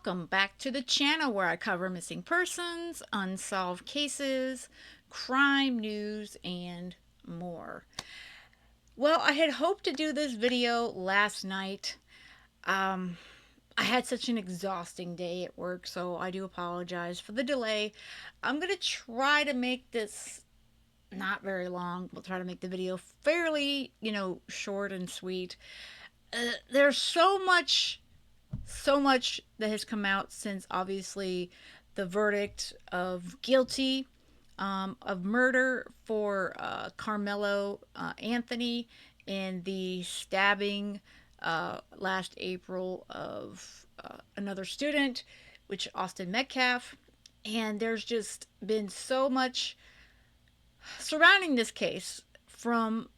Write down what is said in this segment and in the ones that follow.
welcome back to the channel where I cover missing persons, unsolved cases, crime news, and more. Well, I had hoped to do this video last night. I had such an exhausting day at work, so I do apologize for the delay. I'm going to try to make this not very long. We'll try to make the video fairly, short and sweet. There's so much that has come out since obviously the verdict of guilty of murder for Karmelo Anthony and the stabbing last April of another student, which Austin Metcalf. And there's just been so much surrounding this case from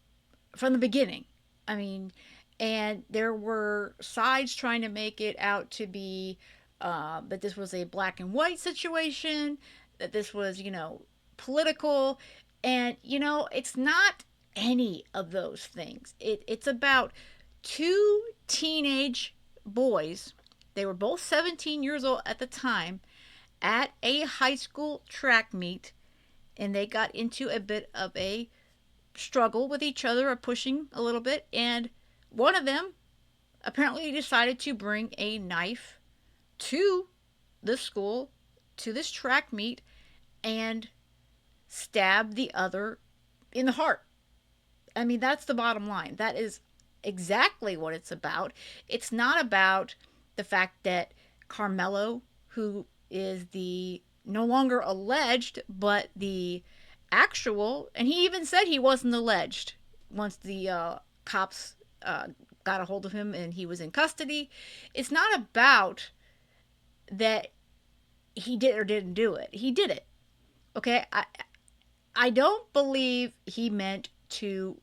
the beginning. I mean, and there were sides trying to make it out to be that this was a black and white situation, that this was, political. And, it's not any of those things. It's about two teenage boys. They were both 17 years old at the time at a high school track meet, and they got into a bit of a struggle with each other, or pushing a little bit, and one of them apparently decided to bring a knife to the school, to this track meet, and stab the other in the heart. I mean, that's the bottom line. That is exactly what it's about. It's not about the fact that Karmelo, who is the no longer alleged, but the actual, and he even said he wasn't alleged once the cops got a hold of him and he was in custody. It's not about that he did or didn't do it. He did it. Okay? I don't believe he meant to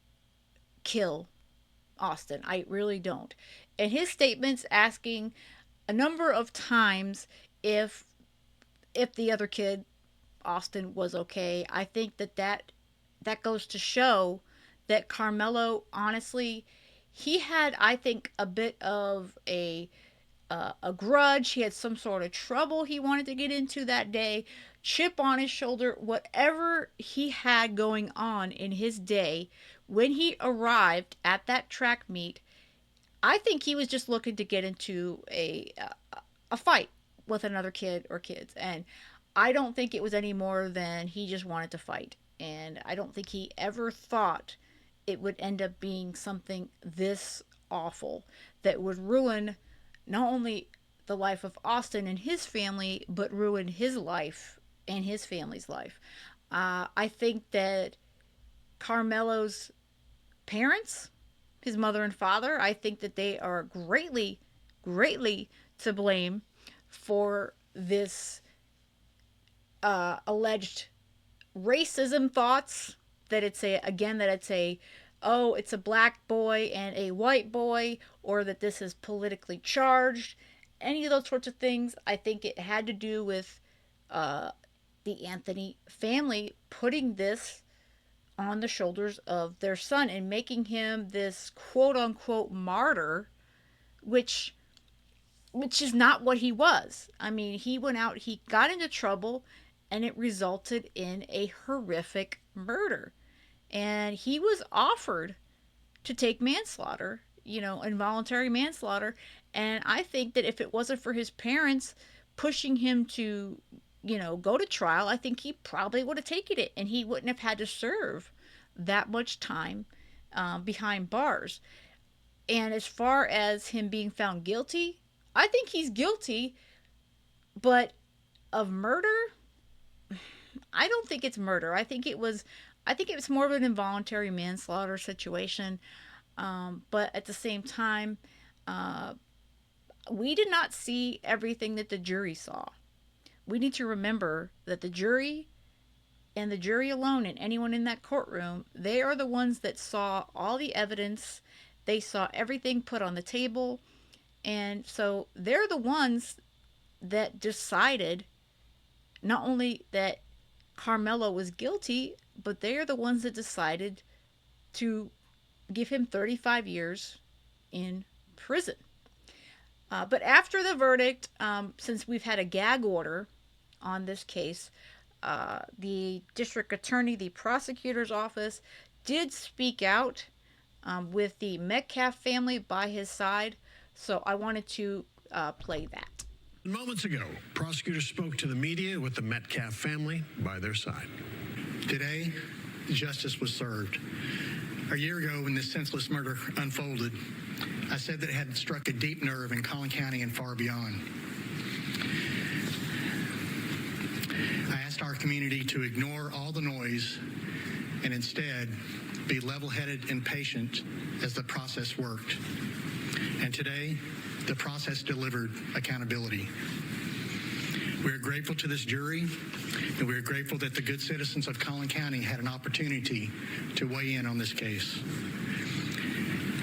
kill Austin. I really don't. And his statements asking a number of times if the other kid, Austin, was okay, I think that goes to show that Karmelo, honestly, he had, I think, a bit of a grudge. He had some sort of trouble he wanted to get into that day, chip on his shoulder, whatever he had going on in his day. When he arrived at that track meet, I think he was just looking to get into a fight with another kid or kids, and I don't think it was any more than he just wanted to fight. And I don't think he ever thought it would end up being something this awful that would ruin not only the life of Austin and his family, but ruin his life and his family's life. I think that Karmelo's parents, his mother and father, I think that they are greatly, greatly to blame for this alleged racism thoughts, that it's a oh, it's a black boy and a white boy, or that this is politically charged, any of those sorts of things. I think it had to do with the Anthony family putting this on the shoulders of their son and making him this quote unquote martyr, which is not what he was. I mean, he went out, he got into trouble, and it resulted in a horrific murder. And he was offered to take manslaughter, involuntary manslaughter. And I think that if it wasn't for his parents pushing him to, go to trial, I think he probably would have taken it, and he wouldn't have had to serve that much time behind bars. And as far as him being found guilty, I think he's guilty, but of murder, I don't think it's murder. I think it was more of an involuntary manslaughter situation. But at the same time, we did not see everything that the jury saw. We need to remember that the jury, and the jury alone, and anyone in that courtroom, they are the ones that saw all the evidence. They saw everything put on the table. And so they're the ones that decided not only that Karmelo was guilty, but they are the ones that decided to give him 35 years in prison. But after the verdict, since we've had a gag order on this case, the district attorney, the prosecutor's office, did speak out with the Metcalf family by his side. So I wanted to play that. Moments ago, prosecutors spoke to the media with the Metcalf family by their side. Today, justice was served. A year ago, when this senseless murder unfolded, I said that it had struck a deep nerve in Collin County and far beyond. I asked our community to ignore all the noise and instead be level-headed and patient as the process worked. And today, the process delivered accountability. We are grateful to this jury, and we are grateful that the good citizens of Collin County had an opportunity to weigh in on this case.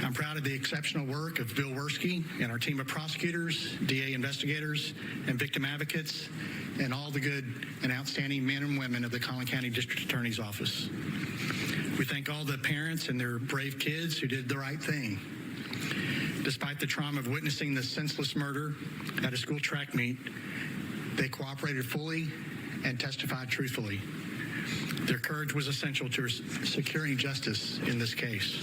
I'm proud of the exceptional work of Bill Werski and our team of prosecutors, DA investigators, and victim advocates, and all the good and outstanding men and women of the Collin County District Attorney's Office. We thank all the parents and their brave kids who did the right thing. Despite the trauma of witnessing the senseless murder at a school track meet, they cooperated fully and testified truthfully. Their courage was essential to securing justice in this case.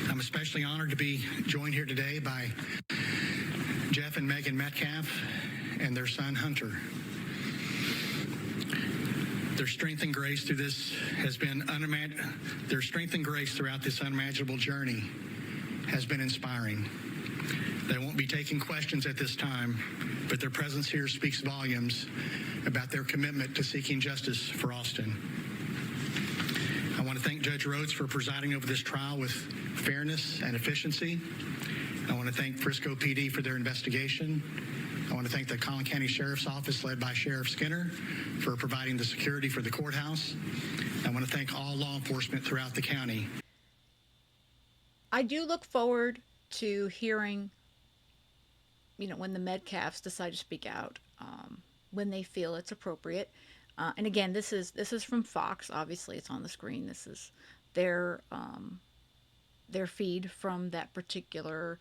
I'm especially honored to be joined here today by Jeff and Megan Metcalf and their son Hunter. Their strength and grace through this has been Their strength and grace throughout this unimaginable journey has been inspiring. They won't be taking questions at this time, but their presence here speaks volumes about their commitment to seeking justice for Austin. I want to thank Judge Rhodes for presiding over this trial with fairness and efficiency. I want to thank Frisco PD for their investigation. I want to thank the Collin County Sheriff's Office led by Sheriff Skinner for providing the security for the courthouse. I want to thank all law enforcement throughout the county. I do look forward to hearing, when the Metcalfs decide to speak out, when they feel it's appropriate. And again, this is from Fox. Obviously, it's on the screen. This is their feed from that particular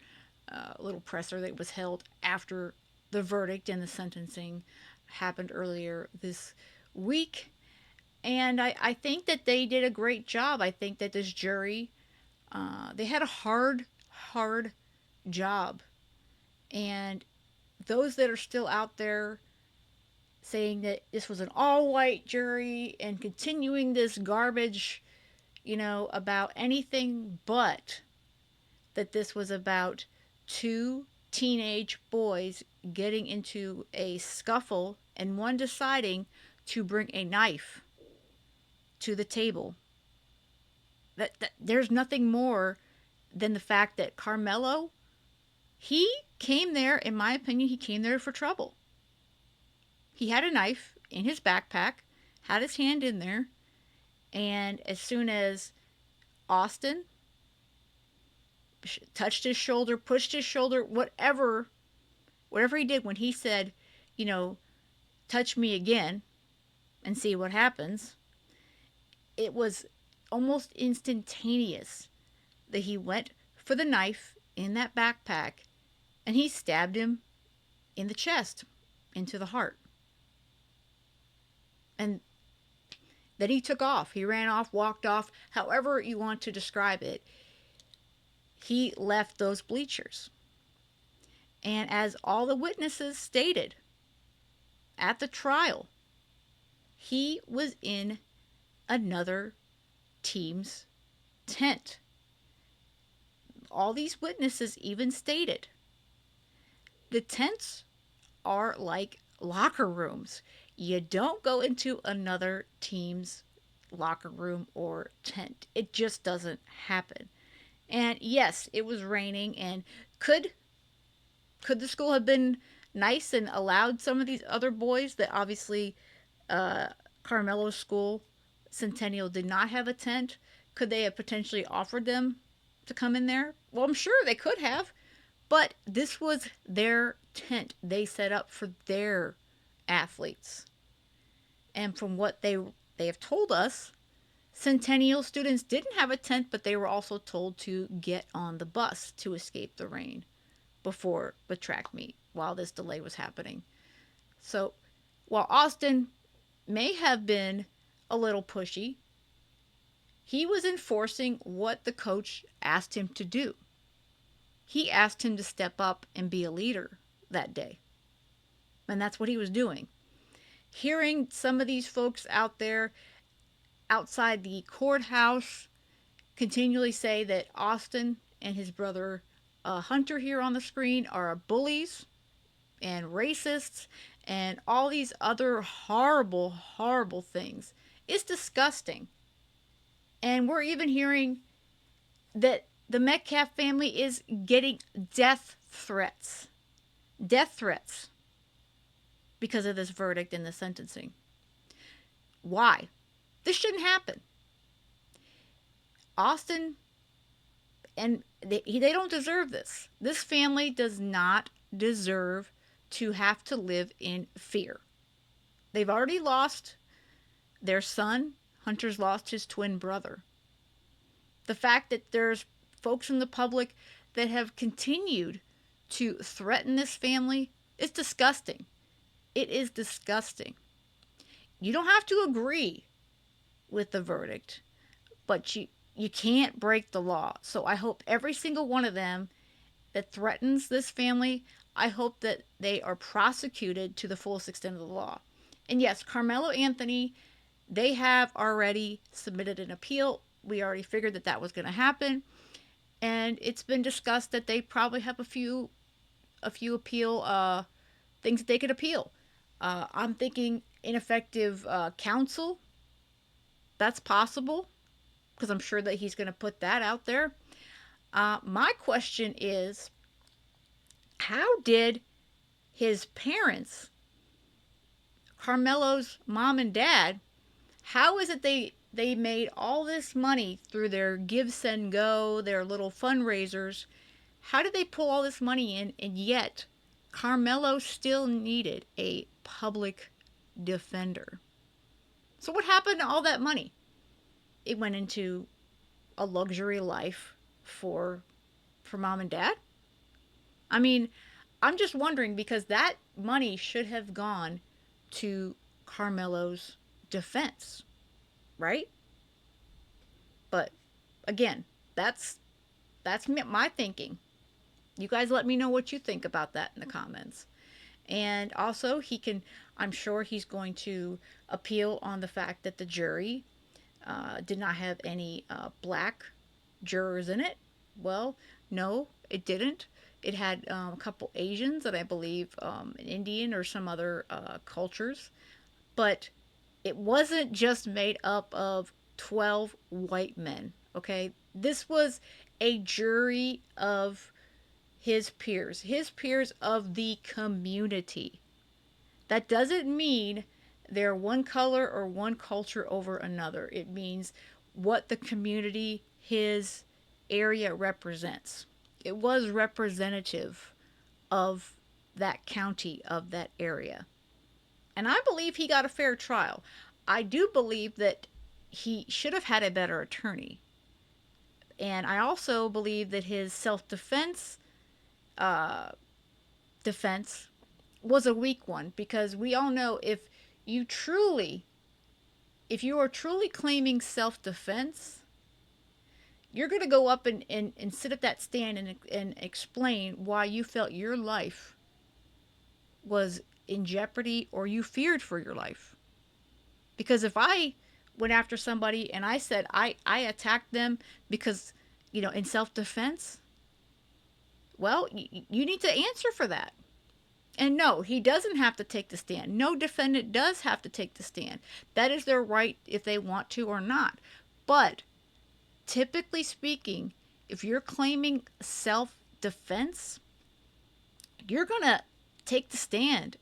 little presser that was held after the verdict and the sentencing happened earlier this week. And I think that they did a great job. I think that this jury, they had a hard job. And those that are still out there saying that this was an all-white jury and continuing this garbage, about anything but that this was about two teenage boys getting into a scuffle and one deciding to bring a knife to the table. That there's nothing more than the fact that Karmelo, he came there, in my opinion, he came there for trouble. He had a knife in his backpack, had his hand in there, and as soon as Austin touched his shoulder, pushed his shoulder, whatever he did, when he said, touch me again and see what happens, it was almost instantaneous that he went for the knife in that backpack and he stabbed him in the chest, into the heart. And then he took off. He ran off, walked off, however you want to describe it. He left those bleachers. And as all the witnesses stated at the trial, he was in another team's tent. All these witnesses even stated the tents are like locker rooms. You don't go into another team's locker room or tent. It just doesn't happen. And yes, it was raining, and could the school have been nice and allowed some of these other boys that obviously Karmelo's school, Centennial, did not have a tent? Could they have potentially offered them to come in there? Well, I'm sure they could have, but this was their tent they set up for their athletes. And from what they have told us, Centennial students didn't have a tent, but they were also told to get on the bus to escape the rain before the track meet while this delay was happening. So while Austin may have been a little pushy, he was enforcing what the coach asked him to do. He asked him to step up and be a leader that day. And that's what he was doing. Hearing some of these folks out there outside the courthouse continually say that Austin and his brother Hunter here on the screen are bullies and racists and all these other horrible, horrible things. It's disgusting. And we're even hearing that the Metcalf family is getting death threats. Death threats because of this verdict and the sentencing. Why? This shouldn't happen. Austin and they don't deserve this. This family does not deserve to have to live in fear. They've already lost their son. Hunter's lost his twin brother. The fact that there's folks in the public that have continued to threaten this family is disgusting. It is disgusting. You don't have to agree with the verdict, but you can't break the law. So I hope every single one of them that threatens this family, I hope that they are prosecuted to the fullest extent of the law. And yes, Karmelo Anthony, they have already submitted an appeal. We already figured that that was going to happen. And it's been discussed that they probably have a few appeal things that they could appeal. I'm thinking ineffective counsel. That's possible because I'm sure that he's going to put that out there. My question is, how did his parents, Karmelo's mom and dad, how is it they made all this money through their Give, Send, Go, their little fundraisers? How did they pull all this money in, and yet Karmelo still needed a public defender? So what happened to all that money? It went into a luxury life for mom and dad? I mean, I'm just wondering because that money should have gone to Karmelo's defense, right? But again, that's my thinking. You guys let me know what you think about that in the comments. And also, I'm sure he's going to appeal on the fact that the jury did not have any black jurors in it. Well, no, it didn't. It had a couple Asians and I believe an Indian or some other cultures. But it wasn't just made up of 12 white men, okay? This was a jury of his peers of the community. That doesn't mean they're one color or one culture over another. It means what the community, his area represents. It was representative of that county, of that area. And I believe he got a fair trial. I do believe that he should have had a better attorney. And I also believe that his self-defense defense was a weak one because we all know if you are truly claiming self-defense, you're going to go up and sit at that stand and explain why you felt your life was in jeopardy or you feared for your life. Because if I went after somebody and I said I attacked them because, in self-defense, well, you need to answer for that. And no, he doesn't have to take the stand. No defendant does have to take the stand. That is their right if they want to or not. But typically speaking, if you're claiming self-defense, you're going to take the stand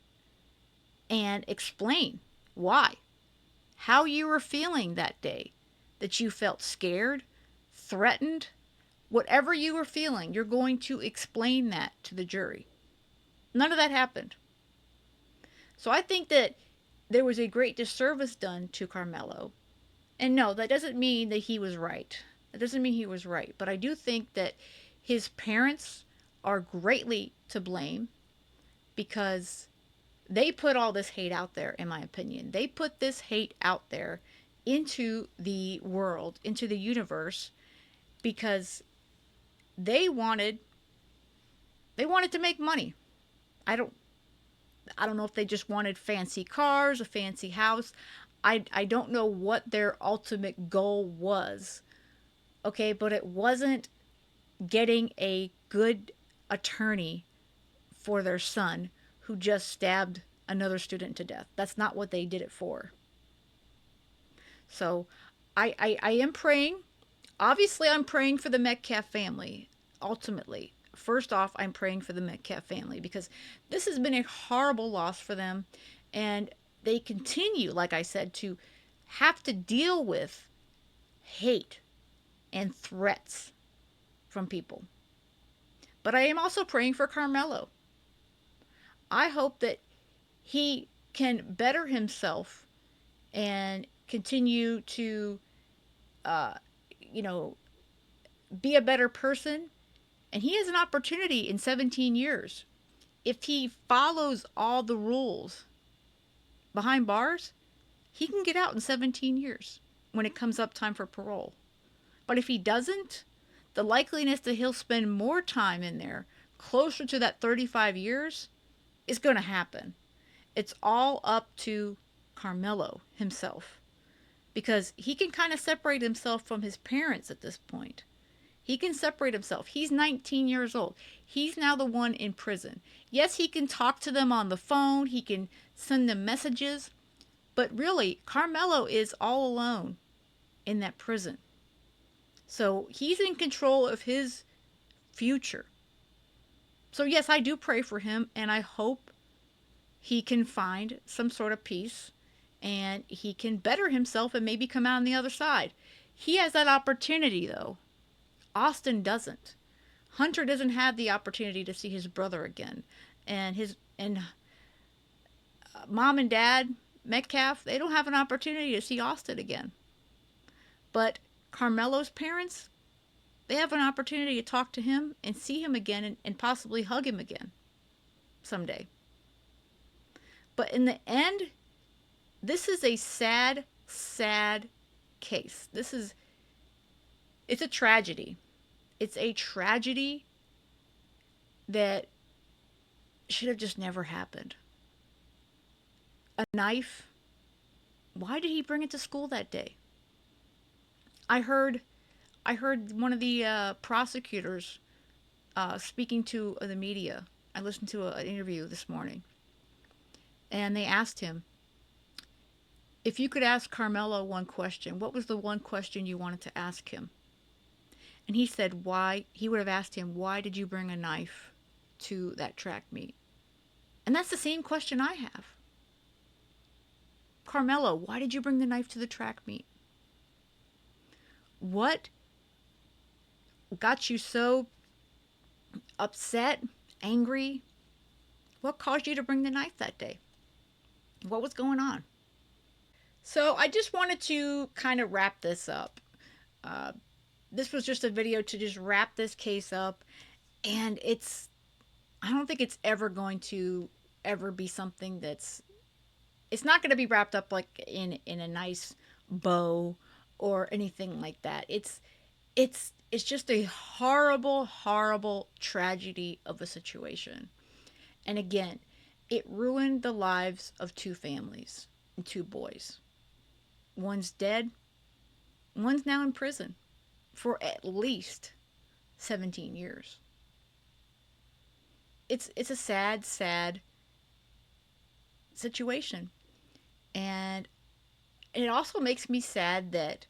and explain why. How you were feeling that day. That you felt scared, threatened, whatever you were feeling, you're going to explain that to the jury. None of that happened. So I think that there was a great disservice done to Karmelo And no, that doesn't mean that he was right. That doesn't mean he was right. But I do think that his parents are greatly to blame because they put all this hate out there, in my opinion. They put this hate out there into the world, into the universe, because they wanted to make money. I don't I don't know if they just wanted fancy cars, a fancy house. I don't know what their ultimate goal was. Okay, but it wasn't getting a good attorney for their son who just stabbed another student to death. That's not what they did it for. So I am praying. Obviously, I'm praying for the Metcalf family, ultimately. First off, I'm praying for the Metcalf family because this has been a horrible loss for them. And they continue, like I said, to have to deal with hate and threats from people. But I am also praying for Karmelo. I hope that he can better himself and continue to, uh, you know, be a better person. And he has an opportunity in 17 years. If he follows all the rules behind bars, he can get out in 17 years when it comes up time for parole. But if he doesn't, the likeliness that he'll spend more time in there, closer to that 35 years, is going to happen. It's all up to Karmelo himself because he can kind of separate himself from his parents at this point. He can separate himself. He's 19 years old. He's now the one in prison. Yes, he can talk to them on the phone. He can send them messages. But really, Karmelo is all alone in that prison. So he's in control of his future. So yes, I do pray for him and I hope he can find some sort of peace and he can better himself and maybe come out on the other side. He has that opportunity though. Austin doesn't. Hunter doesn't have the opportunity to see his brother again. And mom and dad, Metcalf, they don't have an opportunity to see Austin again. But Karmelo's parents, they have an opportunity to talk to him and see him again and possibly hug him again someday. But in the end, this is a sad, sad case. It's a tragedy. It's a tragedy that should have just never happened. A knife. Why did he bring it to school that day? I heard one of the prosecutors speaking to the media. I listened to an interview this morning, and they asked him, if you could ask Karmelo one question, what was the one question you wanted to ask him? And he said, why? He would have asked him, why did you bring a knife to that track meet? And that's the same question I have. Karmelo, why did you bring the knife to the track meet? What got you so upset, angry? What caused you to bring the knife that day? What was going on? So I just wanted to kind of wrap this up. This was just a video to just wrap this case up. And I don't think it's ever going to ever be something it's not going to be wrapped up like in a nice bow or anything like that. It's just a horrible, horrible tragedy of a situation. And again, it ruined the lives of two families and two boys. One's dead, one's now in prison for at least 17 years. It's a sad, sad situation. And it also makes me sad that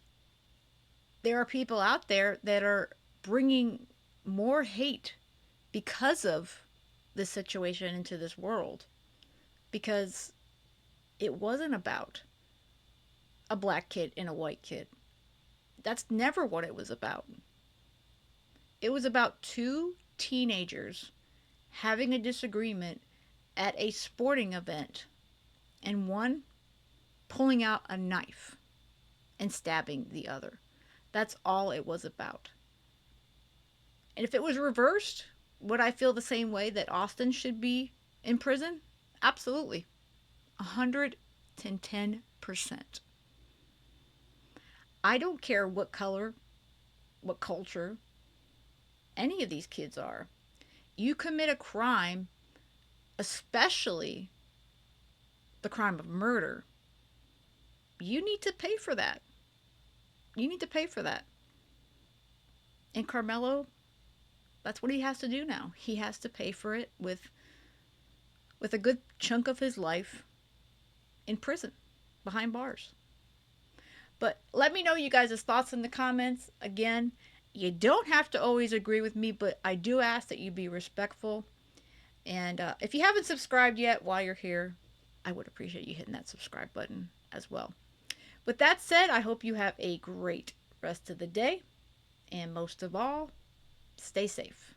there are people out there that are bringing more hate because of this situation into this world. Because it wasn't about a black kid and a white kid. That's never what it was about. It was about two teenagers having a disagreement at a sporting event and one pulling out a knife and stabbing the other. That's all it was about. And if it was reversed, would I feel the same way that Austin should be in prison? Absolutely. 110%. I don't care what color, what culture any of these kids are. You commit a crime, especially the crime of murder, you need to pay for that. You need to pay for that. And Karmelo, that's what he has to do now. He has to pay for it with a good chunk of his life in prison, behind bars. But let me know you guys' thoughts in the comments. Again, you don't have to always agree with me, but I do ask that you be respectful. And if you haven't subscribed yet while you're here, I would appreciate you hitting that subscribe button as well. With that said, I hope you have a great rest of the day. And most of all, stay safe.